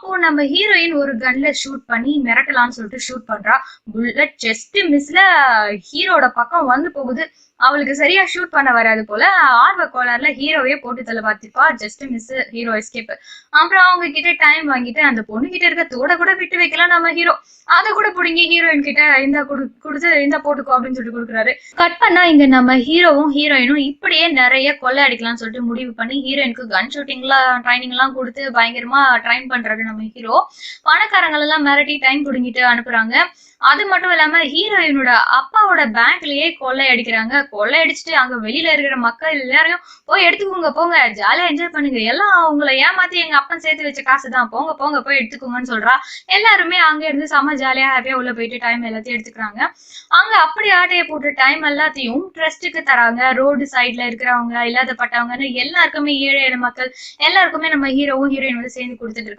அப்போ நம்ம ஹீரோயின் ஒரு கன்ல ஷூட் பண்ணி மிரட்டலாம்னு சொல்லிட்டு ஷூட் பண்றா. புல்லட் ஜஸ்ட் மிஸ்ல ஹீரோட பக்கம் வந்து போகுது. அவளுக்கு சரியா ஷூட் பண்ண வராது போல. ஆர்வ கோளாறுல ஹீரோவே போட்டு தள்ள பார்த்திப்பா. Just miss, hero escape. அப்புறம் அவங்க கிட்ட டைம் வாங்கிட்டு அந்த பொண்ணு கிட்ட இருக்க தோட கூட விட்டு வைக்கலாம் நம்ம ஹீரோ. அதை கூட பிடிங்கி ஹீரோயின் கிட்ட இந்த கொடுத்து இந்த போட்டுக்கோ அப்படின்னு சொல்லிட்டு கொடுக்குறாரு. கட் பண்ணா இங்க நம்ம ஹீரோவும் ஹீரோயினும் இப்படியே நிறைய கொள்ளை அடிக்கலாம்னு சொல்லிட்டு முடிவு பண்ணி ஹீரோயினுக்கு கன் ஷூட்டிங்லாம் ட்ரைனிங் எல்லாம் கொடுத்து பயங்கரமா ட்ரைன் பண்றாரு நம்ம ஹீரோ. பணக்காரங்கள் எல்லாம் மிரட்டி டைம் பிடிங்கிட்டு அனுப்புறாங்க. அது மட்டும் இல்லாம ஹீரோயினோட அப்பாவோட பேங்க்லயே கொள்ளை அடிக்கிறாங்க. கொள்ளை அடிச்சுட்டு அங்க வெளியில இருக்கிற மக்கள் எல்லாரையும் போய் எடுத்துக்கோங்க, போங்க, ஜாலியா என்ஜாய் பண்ணுங்க, எல்லாம் அவங்களை ஏமாத்தி எங்க அப்பன் சேர்த்து வச்ச காசுதான், போங்க போங்க போய் எடுத்துக்கோங்கன்னு சொல்றா. எல்லாருமே அங்க இருந்து செம ஜாலியா ஹாப்பியா உள்ள போயிட்டு டைம் எல்லாத்தையும் எடுத்துக்கிறாங்க. அங்க அப்படி ஆட்டையை போட்டு டைம் எல்லாத்தையும் ட்ரஸ்ட்டுக்கு தராங்க. ரோடு சைட்ல இருக்கிறவங்க, இல்லாதப்பட்டவங்கன்னு எல்லாருக்குமே, ஏழை மக்கள் எல்லாருக்குமே நம்ம ஹீரோவும் ஹீரோயின் வந்து சேர்ந்து கொடுத்துட்டு இருக்காங்க.